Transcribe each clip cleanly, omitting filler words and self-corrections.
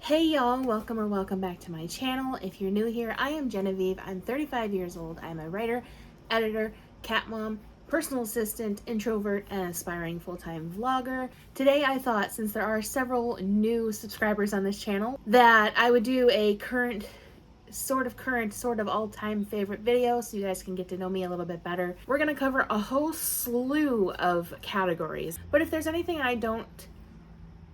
Hey y'all, welcome back to my channel. If you're new here, I am Genevieve. I'm 35 years old. I'm a writer, editor, cat mom, personal assistant, introvert, and aspiring full-time vlogger. Today I thought, since there are several new subscribers on this channel, that I would do a sort of all-time favorite video so you guys can get to know me a little bit better. We're gonna cover a whole slew of categories, but if there's anything I don't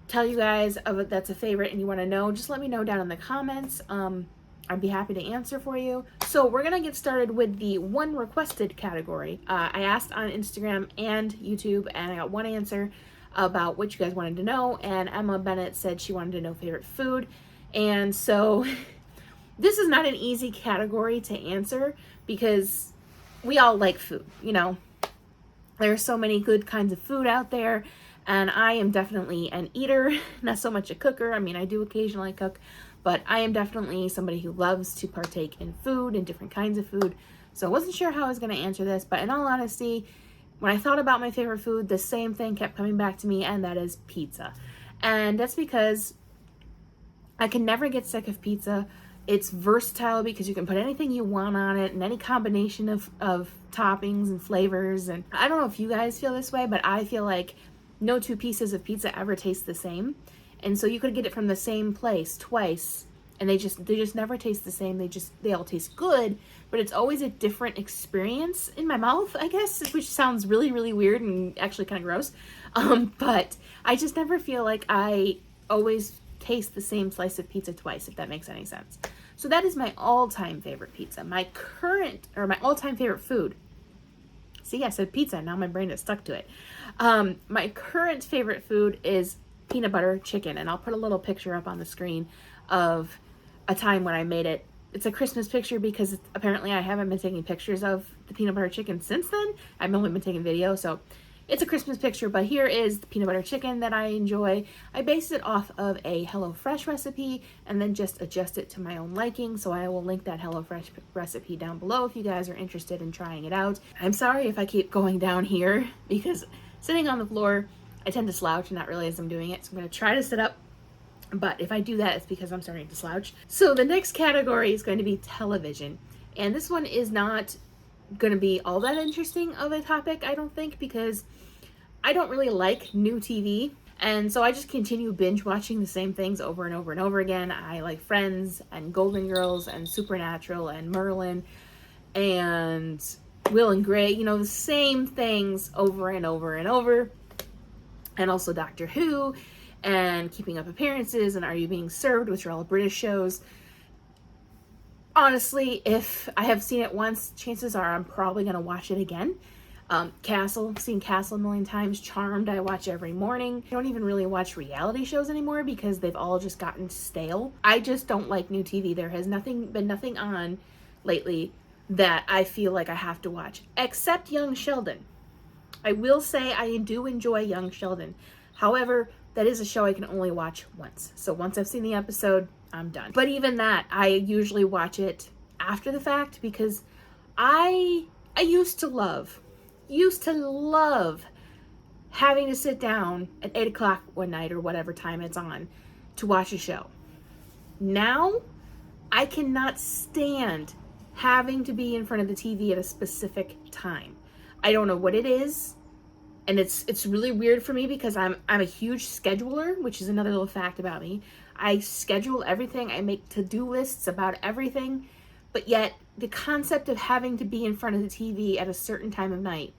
tell you guys that's a favorite and you want to know, just let me know down in the comments. I'd be happy to answer for you. So we're gonna get started with the one requested category. I asked on Instagram and YouTube and I got one answer about what you guys wanted to know, and Emma Bennett said she wanted to know favorite food. And so this is not an easy category to answer because we all like food, you know. There are so many good kinds of food out there. And I am definitely an eater, not so much a cooker. I mean, I do occasionally cook, but I am definitely somebody who loves to partake in food and different kinds of food. So I wasn't sure how I was going to answer this, but in all honesty, when I thought about my favorite food, the same thing kept coming back to me, and that is pizza. And that's because I can never get sick of pizza. It's versatile because you can put anything you want on it and any combination of toppings and flavors. And I don't know if you guys feel this way, but I feel like no two pieces of pizza ever taste the same. And so you could get it from the same place twice and they just never taste the same. They all taste good, but it's always a different experience in my mouth, I guess, which sounds really, really weird and actually kind of gross. But I just never feel like I always taste the same slice of pizza twice, if that makes any sense. So that is my all-time favorite pizza. My all-time favorite food. See, I said pizza, now my brain is stuck to it. My current favorite food is peanut butter chicken, and I'll put a little picture up on the screen of a time when I made it. It's a Christmas picture because apparently I haven't been taking pictures of the peanut butter chicken since then. I've only been taking video, so it's a Christmas picture, but here is the peanut butter chicken that I enjoy. I based it off of a HelloFresh recipe and then just adjust it to my own liking, so I will link that HelloFresh recipe down below if you guys are interested in trying it out. I'm sorry if I keep going down here because sitting on the floor, I tend to slouch and not realize I'm doing it, so I'm going to try to sit up, but if I do that, it's because I'm starting to slouch. So the next category is going to be television, and this one is not going to be all that interesting of a topic, I don't think, because I don't really like new TV, and so I just continue binge watching the same things over and over and over again. I like Friends and Golden Girls and Supernatural and Merlin and Will and Grace, you know, the same things over and over and over. And also Doctor Who and Keeping Up Appearances and Are You Being Served, which are all British shows. Honestly, if I have seen it once, chances are I'm probably going to watch it again. Castle, seen Castle a million times. Charmed, I watch every morning. I don't even really watch reality shows anymore because they've all just gotten stale. I just don't like new TV. There has been nothing on lately that I feel like I have to watch, except Young Sheldon. I will say I do enjoy Young Sheldon. However, that is a show I can only watch once. So once I've seen the episode, I'm done. But even that, I usually watch it after the fact because I used to love having to sit down at 8 o'clock one night or whatever time it's on to watch a show. Now, I cannot stand having to be in front of the TV at a specific time. I don't know what it is, and it's really weird for me because I'm a huge scheduler, which is another little fact about me. I schedule everything. I make to-do lists about everything, but yet the concept of having to be in front of the TV at a certain time of night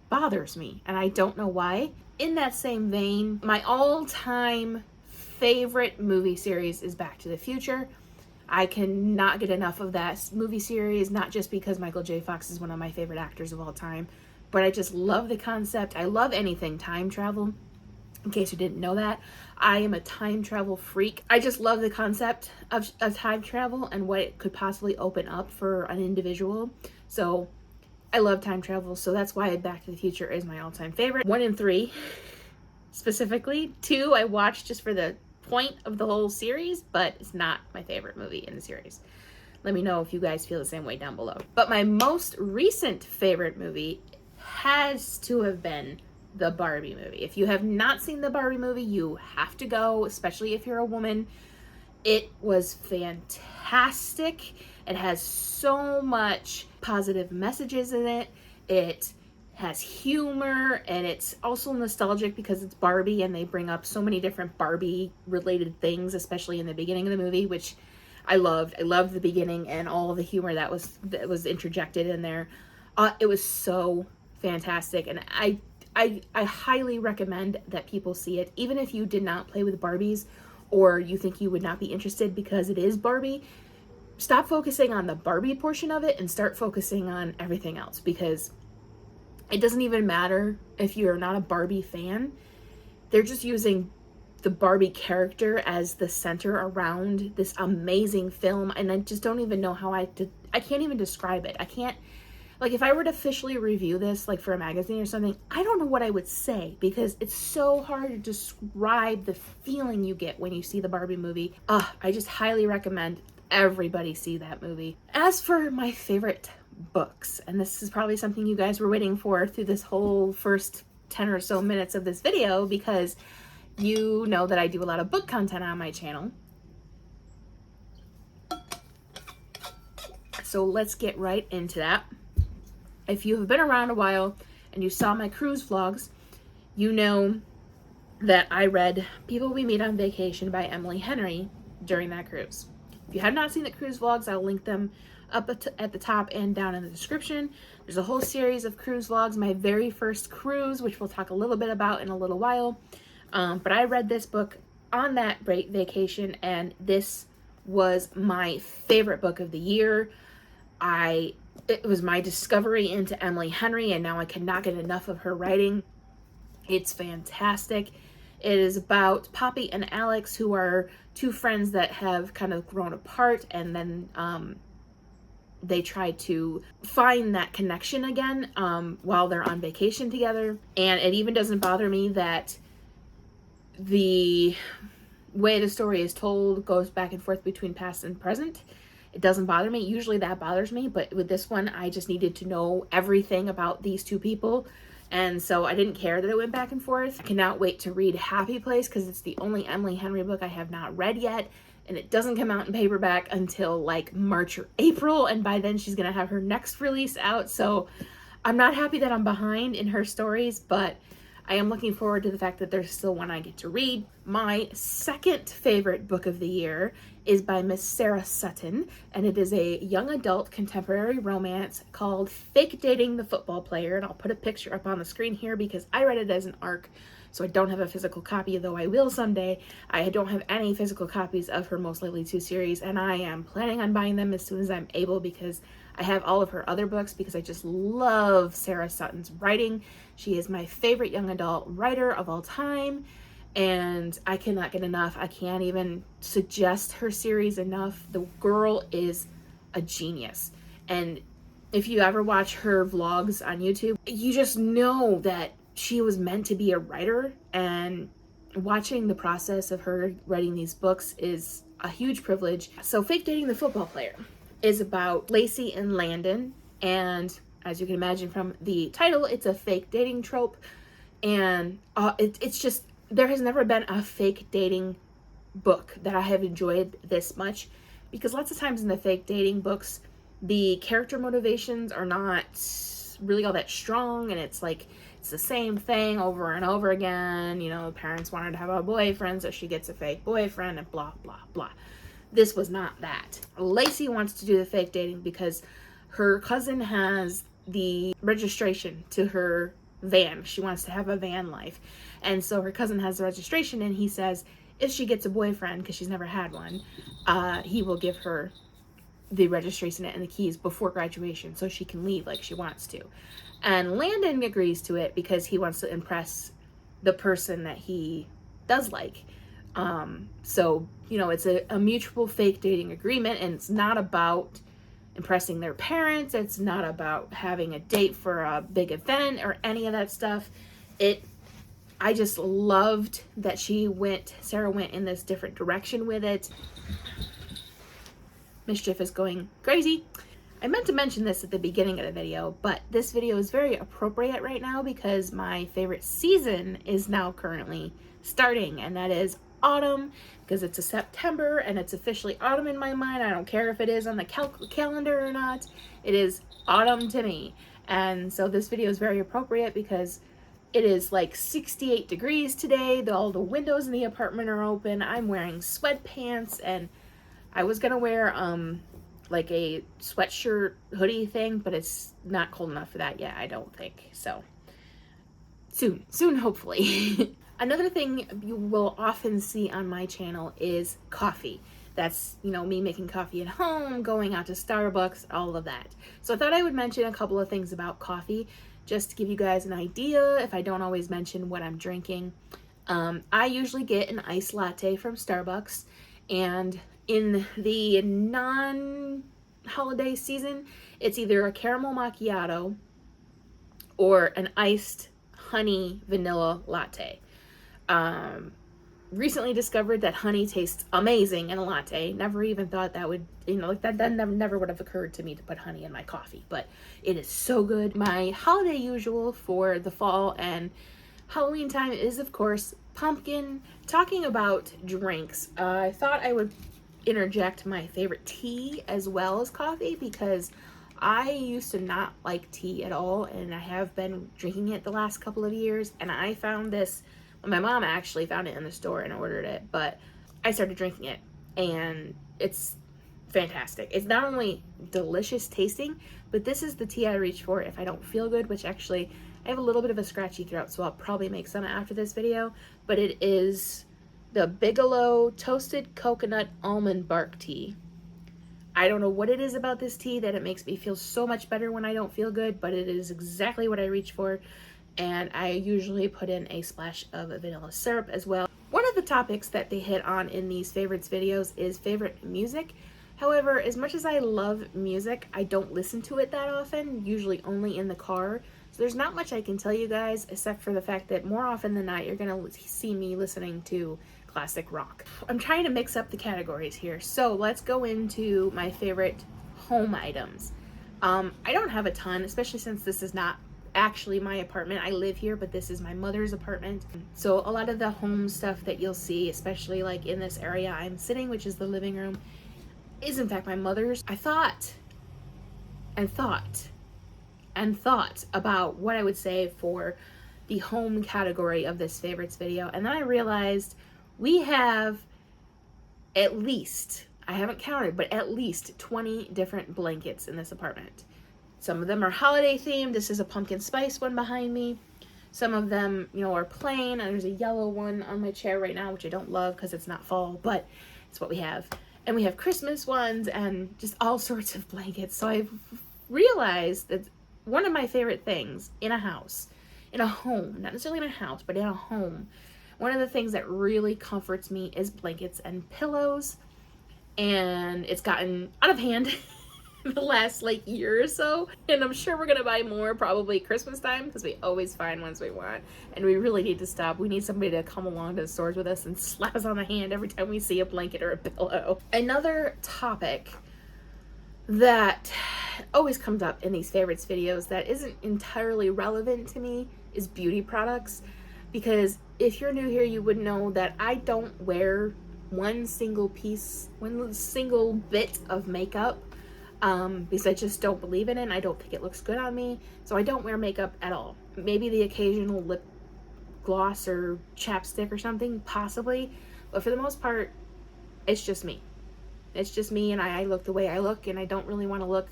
bothers me, and I don't know why. In that same vein, my all-time favorite movie series is Back to the Future. I cannot get enough of that movie series, not just because Michael J. Fox is one of my favorite actors of all time, but I just love the concept. I love anything time travel. In case you didn't know that, I am a time travel freak. I just love the concept of time travel and what it could possibly open up for an individual. So I love time travel, so that's why Back to the Future is my all-time favorite. 1 and 3, specifically. 2 I watched just for the point of the whole series, but it's not my favorite movie in the series. Let me know if you guys feel the same way down below. But my most recent favorite movie has to have been the Barbie movie. If you have not seen the Barbie movie, you have to go, especially if you're a woman. It was fantastic. It has so much positive messages in it. It has humor, and it's also nostalgic because it's Barbie, and they bring up so many different Barbie related things, especially in the beginning of the movie, which I loved. I loved the beginning and all of the humor that was interjected in there. It was so fantastic, and I highly recommend that people see it, even if you did not play with Barbies or you think you would not be interested because it is Barbie. Stop focusing on the Barbie portion of it and start focusing on everything else, because it doesn't even matter if you're not a Barbie fan. They're just using the Barbie character as the center around this amazing film, and I just don't even know how I can't even describe it. I can't, like, if I were to officially review this, like for a magazine or something, I don't know what I would say, because it's so hard to describe the feeling you get when you see the Barbie movie. I just highly recommend everybody see that movie. As for my favorite books, and this is probably something you guys were waiting for through this whole first 10 or so minutes of this video, because you know that I do a lot of book content on my channel. So let's get right into that. If you have been around a while and you saw my cruise vlogs, you know that I read People We Meet on Vacation by Emily Henry during that cruise. If you have not seen the cruise vlogs, I'll link them up at the top and down in the description. There's a whole series of cruise vlogs. My very first cruise, which we'll talk a little bit about in a little while. But I read this book on that great vacation, and this was my favorite book of the year. It was my discovery into Emily Henry, and now I cannot get enough of her writing. It's fantastic. It is about Poppy and Alex, who are two friends that have kind of grown apart, and then they try to find that connection again while they're on vacation together. And it even doesn't bother me that the way the story is told goes back and forth between past and present. It doesn't bother me. Usually that bothers me, but with this one, I just needed to know everything about these two people. And so I didn't care that it went back and forth. I cannot wait to read Happy Place, because it's the only Emily Henry book I have not read yet. And it doesn't come out in paperback until like March or April. And by then she's going to have her next release out. So I'm not happy that I'm behind in her stories, but I am looking forward to the fact that there's still one I get to read. My second favorite book of the year is by Miss Sarah Sutton, and it is a young adult contemporary romance called Fake Dating the Football Player. And I'll put a picture up on the screen here because I read it as an ARC, so I don't have a physical copy, though I will someday. I don't have any physical copies of her Most Likely To series, and I am planning on buying them as soon as I'm able, because I have all of her other books, because I just love Sarah Sutton's writing. She is my favorite young adult writer of all time, and I cannot get enough. I can't even suggest her series enough. The girl is a genius. And if you ever watch her vlogs on YouTube, you just know that she was meant to be a writer, and watching the process of her writing these books is a huge privilege. So Fake Dating the Football Player is about Lacey and Landon, and as you can imagine from the title, it's a fake dating trope, and it's just, there has never been a fake dating book that I have enjoyed this much, because lots of times in the fake dating books, the character motivations are not really all that strong, and it's like, it's the same thing over and over again. You know, parents want her to have a boyfriend, so she gets a fake boyfriend, and blah, blah, blah. This was not that. Lacey wants to do the fake dating because her cousin has the registration to her van. She wants to have a van life. And so her cousin has the registration, and he says if she gets a boyfriend, because she's never had one, he will give her the registration and the keys before graduation so she can leave like she wants to. And Landon agrees to it because he wants to impress the person that he does like. So, you know, it's a mutual fake dating agreement, and it's not about impressing their parents. It's not about having a date for a big event or any of that stuff. I just loved that Sarah went in this different direction with it. Mischief is going crazy. I meant to mention this at the beginning of the video, but this video is very appropriate right now because my favorite season is now currently starting, and that is autumn because it's a September and it's officially autumn in my mind. I don't care if it is on the calendar or not. It is autumn to me. And so this video is very appropriate because it is like 68 degrees today. All the windows in the apartment are open. I'm wearing sweatpants, and I was gonna wear like a sweatshirt hoodie thing, but it's not cold enough for that yet, I don't think. So soon hopefully. Another thing you will often see on my channel is coffee. That's, you know, me making coffee at home, going out to Starbucks, all of that. So I thought I would mention a couple of things about coffee just to give you guys an idea if I don't always mention what I'm drinking. I usually get an iced latte from Starbucks, and in the non-holiday season, it's either a caramel macchiato or an iced honey vanilla latte. Recently discovered that honey tastes amazing in a latte. Never even thought that would, you know, like that never would have occurred to me to put honey in my coffee, but it is so good. My holiday usual for the fall and Halloween time is, of course, pumpkin. Talking about drinks, I thought I would interject my favorite tea as well as coffee, because I used to not like tea at all, and I have been drinking it the last couple of years, and I found this. My mom actually found it in the store and ordered it, but I started drinking it, and it's fantastic. It's not only delicious tasting, but this is the tea I reach for if I don't feel good, which actually I have a little bit of a scratchy throat, so I'll probably make some after this video, but it is the Bigelow Toasted Coconut Almond Bark Tea. I don't know what it is about this tea that it makes me feel so much better when I don't feel good, but it is exactly what I reach for. And I usually put in a splash of vanilla syrup as well. One of the topics that they hit on in these favorites videos is favorite music. However, as much as I love music, I don't listen to it that often, usually only in the car. So there's not much I can tell you guys, except for the fact that more often than not, you're gonna see me listening to classic rock. I'm trying to mix up the categories here. So let's go into my favorite home items. I don't have a ton, especially since this is not actually my apartment. I live here, but this is my mother's apartment. So a lot of the home stuff that you'll see, especially like in this area I'm sitting, which is the living room, is in fact my mother's. I thought about what I would say for the home category of this favorites video, and then I realized we have at least, I haven't counted, but at least 20 different blankets in this apartment. Some of them are holiday themed. This is a pumpkin spice one behind me. Some of them, you know, are plain. And there's a yellow one on my chair right now, which I don't love because it's not fall, but it's what we have. And we have Christmas ones and just all sorts of blankets. So I've realized that one of my favorite things in a house, in a home, not necessarily in a house, but in a home, one of the things that really comforts me is blankets and pillows. And it's gotten out of hand the last like year or so, and I'm sure we're gonna buy more probably Christmas time, because we always find ones we want, and we really need to stop. We need somebody to come along to the stores with us and slap us on the hand every time we see a blanket or a pillow. Another topic that always comes up in these favorites videos that isn't entirely relevant to me is beauty products, because if you're new here, you would know that I don't wear one single bit of makeup, because I just don't believe in it and I don't think it looks good on me. So I don't wear makeup at all. Maybe the occasional lip gloss or chapstick or something, possibly, but for the most part, it's just me. It's just me, and I look the way I look, and I don't really want to look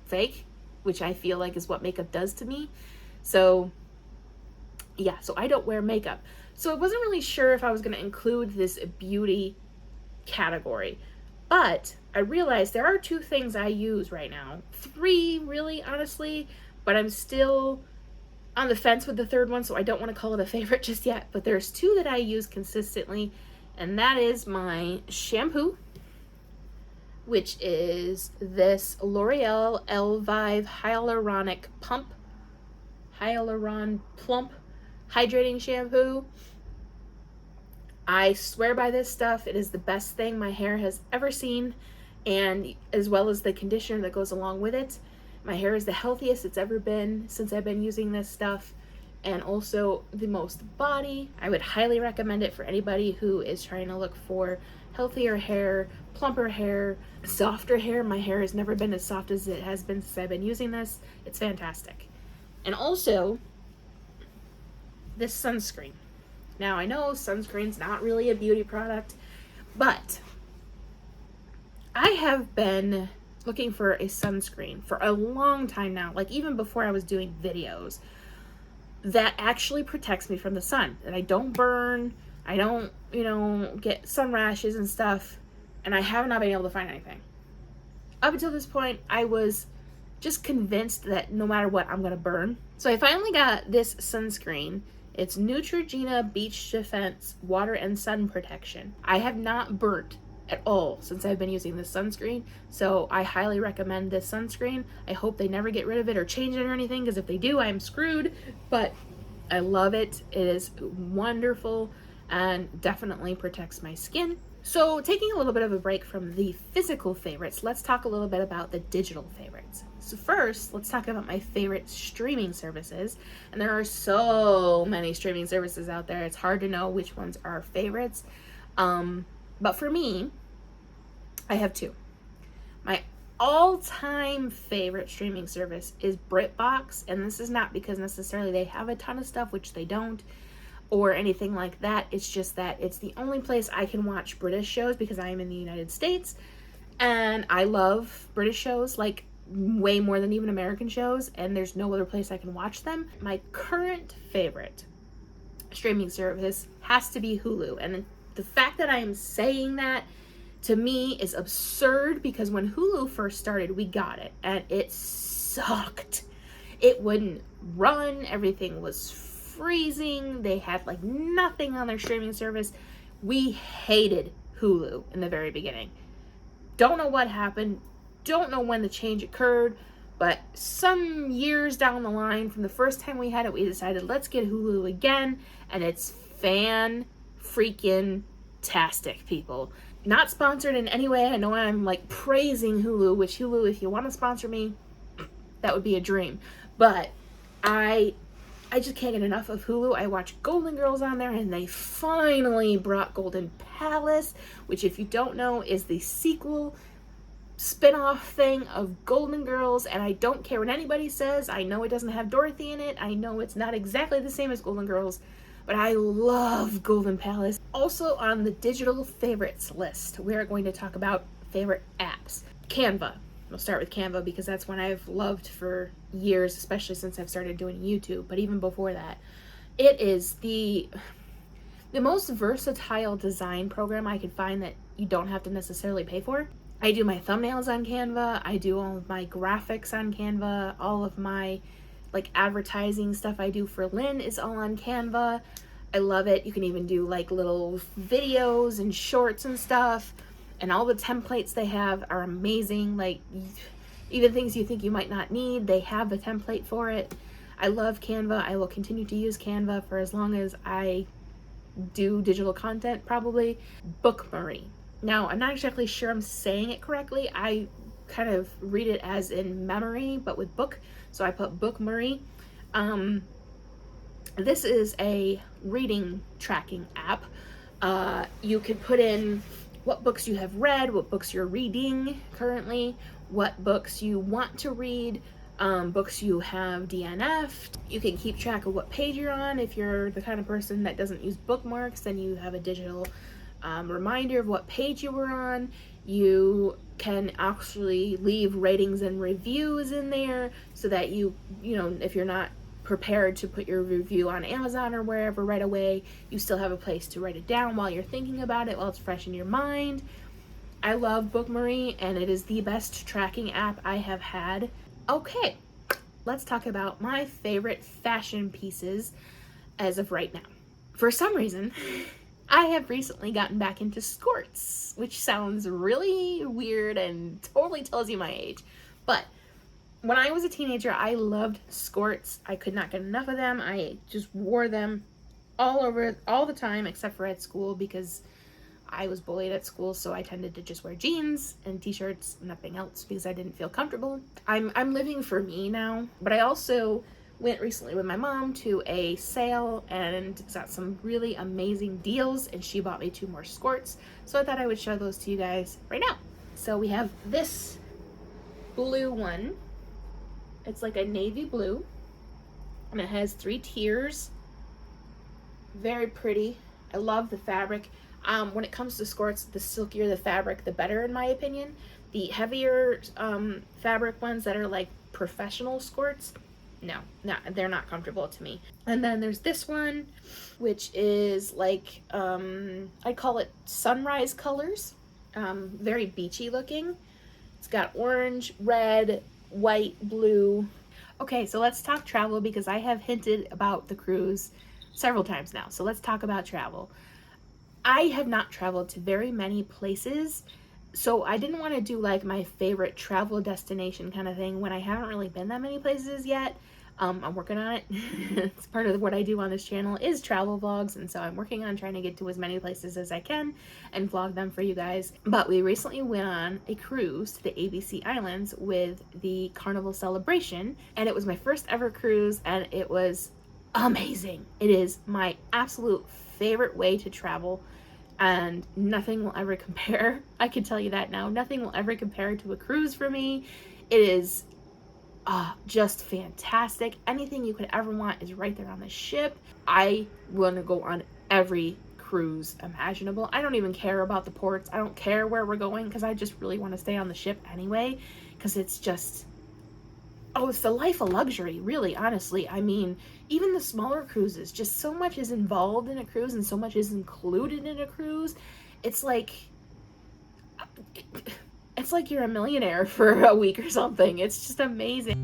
fake, which I feel like is what makeup does to me. So yeah, so I don't wear makeup. So I wasn't really sure if I was going to include this beauty category, but I realized there are two things I use right now. Three, really, honestly, but I'm still on the fence with the third one, so I don't want to call it a favorite just yet. But there's two that I use consistently, and that is my shampoo, which is this L'Oreal Elvive Hyaluronic Plump Hydrating Shampoo. I swear by this stuff. It is the best thing my hair has ever seen, and as well as the conditioner that goes along with it. My hair is the healthiest it's ever been since I've been using this stuff, and also the most body. I would highly recommend it for anybody who is trying to look for healthier hair, plumper hair, softer hair. My hair has never been as soft as it has been since I've been using this. It's fantastic. And also, this sunscreen. Now, I know sunscreen's not really a beauty product, but I have been looking for a sunscreen for a long time now, like even before I was doing videos, that actually protects me from the sun, that I don't burn, I don't, get sun rashes and stuff, and I have not been able to find anything. Up until this point, I was just convinced that no matter what, I'm gonna burn. So I finally got this sunscreen. It's Neutrogena Beach Defense Water and Sun Protection. I have not burnt at all since I've been using this sunscreen, so I highly recommend this sunscreen. I hope they never get rid of it or change it or anything, because if they do, I'm screwed, but I love it. It is wonderful and definitely protects my skin. So taking a little bit of a break from the physical favorites, let's talk a little bit about the digital favorites. So first, let's talk about my favorite streaming services. And there are so many streaming services out there, it's hard to know which ones are favorites. But for me, I have two. My all-time favorite streaming service is BritBox, and this is not because necessarily they have a ton of stuff, which they don't, or anything like that. It's just that it's the only place I can watch British shows because I am in the United States, and I love British shows, like way more than even American shows, and there's no other place I can watch them. My current favorite streaming service has to be Hulu, and the fact that I am saying that, to me, is absurd, because when Hulu first started, we got it, and it sucked. It wouldn't run, everything was freezing, they had like nothing on their streaming service. We hated Hulu in the very beginning. Don't know what happened, don't know when the change occurred, but some years down the line, from the first time we had it, we decided, let's get Hulu again, and it's freaking-tastic, people. Not sponsored in any way. I know I'm like praising Hulu, which Hulu, if you want to sponsor me, that would be a dream. But I just can't get enough of Hulu. I watch Golden Girls on there, and they finally brought Golden Palace, which, if you don't know, is the sequel spin-off thing of Golden Girls, and I don't care what anybody says. I know it doesn't have Dorothy in it. I know it's not exactly the same as Golden Girls, but I love Golden Palace. Also on the digital favorites list, we are going to talk about favorite apps. Canva. We'll start with Canva because that's one I've loved for years, especially since I've started doing YouTube, but even before that. It is the most versatile design program I could find that you don't have to necessarily pay for. I do my thumbnails on Canva, I do all of my graphics on Canva, all of my like advertising stuff I do for Lynn is all on Canva. I love it. You can even do like little videos and shorts and stuff, and all the templates they have are amazing. Like even things you think you might not need, they have the template for it. I love Canva. I will continue to use Canva for as long as I do digital content, probably. Bookmarie. Now, I'm not exactly sure I'm saying it correctly. I kind of read it as in memory, but with book, so I put Bookmarie. This is a reading tracking app. You can put in what books you have read, what books you're reading currently, what books you want to read, books you have DNF'd. You can keep track of what page you're on. If you're the kind of person that doesn't use bookmarks, then you have a digital reminder of what page you were on. You can actually leave ratings and reviews in there so that you know, if you're not prepared to put your review on Amazon or wherever right away, you still have a place to write it down while you're thinking about it, while it's fresh in your mind. I love Bookmarie, and it is the best tracking app I have had. Okay, let's talk about my favorite fashion pieces as of right now. For some reason, I have recently gotten back into skirts, which sounds really weird and totally tells you my age. But when I was a teenager, I loved skirts. I could not get enough of them. I just wore them all the time, except for at school, because I was bullied at school, so I tended to just wear jeans and t-shirts, nothing else, because I didn't feel comfortable. I'm living for me now, but I also Went recently with my mom to a sale and got some really amazing deals, and she bought me 2 more skirts. So I thought I would show those to you guys right now. So we have this blue one. It's like a navy blue, and it has 3 tiers. Very pretty. I love the fabric. When it comes to skirts, the silkier the fabric, the better in my opinion. The heavier fabric ones that are like professional skirts, no, they're not comfortable to me. And then there's this one, which is like, I call it sunrise colors. Very beachy looking. It's got orange, red, white, blue. Okay, so let's talk travel because I have hinted about the cruise several times now. So let's talk about travel. I have not traveled to very many places, so I didn't want to do like my favorite travel destination kind of thing when I haven't really been that many places yet. I'm working on it. It's part of what I do on this channel is travel vlogs, and so I'm working on trying to get to as many places as I can and vlog them for you guys. But we recently went on a cruise to the ABC Islands with the Carnival Celebration, and it was my first ever cruise, and it was amazing. It is my absolute favorite way to travel, and nothing will ever compare. I can tell you that now. Nothing will ever compare to a cruise for me. It is just fantastic. Anything you could ever want is right there on the ship. I want to go on every cruise imaginable. I don't even care about the ports. I don't care where we're going because I just really want to stay on the ship anyway, because it's just, it's the life of luxury, really, honestly. I mean, even the smaller cruises, just so much is involved in a cruise and so much is included in a cruise. It's like you're a millionaire for a week or something. It's just amazing.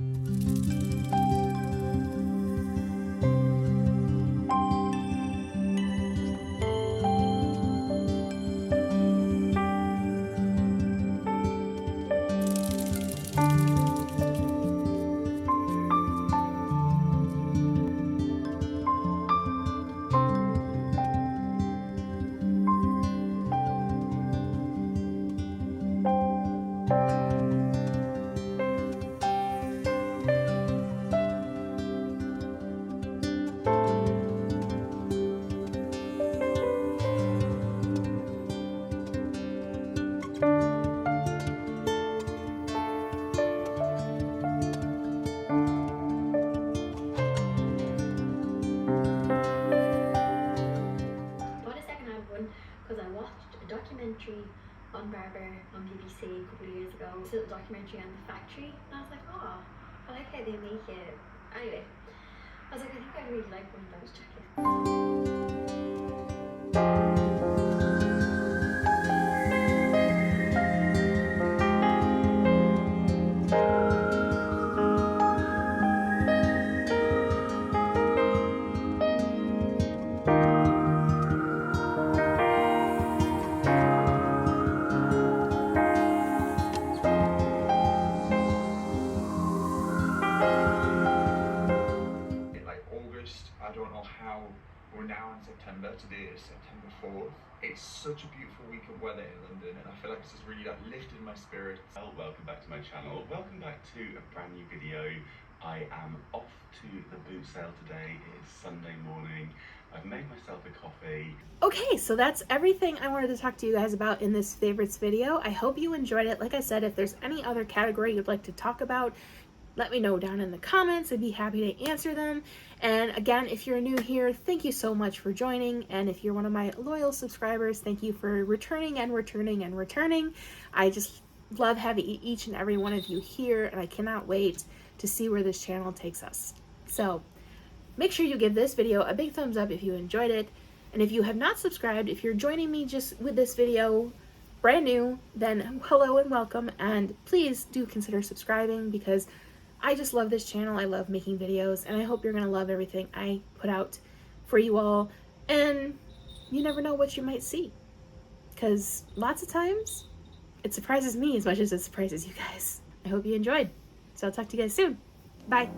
Because I watched a documentary on Barber on BBC a couple of years ago. It's a little documentary on the factory, and I was like, oh, I like how they make it. Anyway, I was like, I think I'd really like one of those jackets. I don't know how we're now in September. Today is September 4th. It's such a beautiful week of weather in London, and I feel like it's just really lifted my spirits. Well, welcome back to my channel. Welcome back to a brand new video. I am off to the boot sale today. It is Sunday morning. I've made myself a coffee. Okay, so that's everything I wanted to talk to you guys about in this favorites video. I hope you enjoyed it. Like I said, if there's any other category you'd like to talk about, let me know down in the comments. I'd be happy to answer them. And again, if you're new here, thank you so much for joining. And if you're one of my loyal subscribers, thank you for returning and returning and returning. I just love having each and every one of you here, and I cannot wait to see where this channel takes us. So make sure you give this video a big thumbs up if you enjoyed it. And if you have not subscribed, if you're joining me just with this video brand new, then hello and welcome. And please do consider subscribing, because I just love this channel. I love making videos, and I hope you're going to love everything I put out for you all. And you never know what you might see, because lots of times it surprises me as much as it surprises you guys. I hope you enjoyed. So I'll talk to you guys soon. Bye.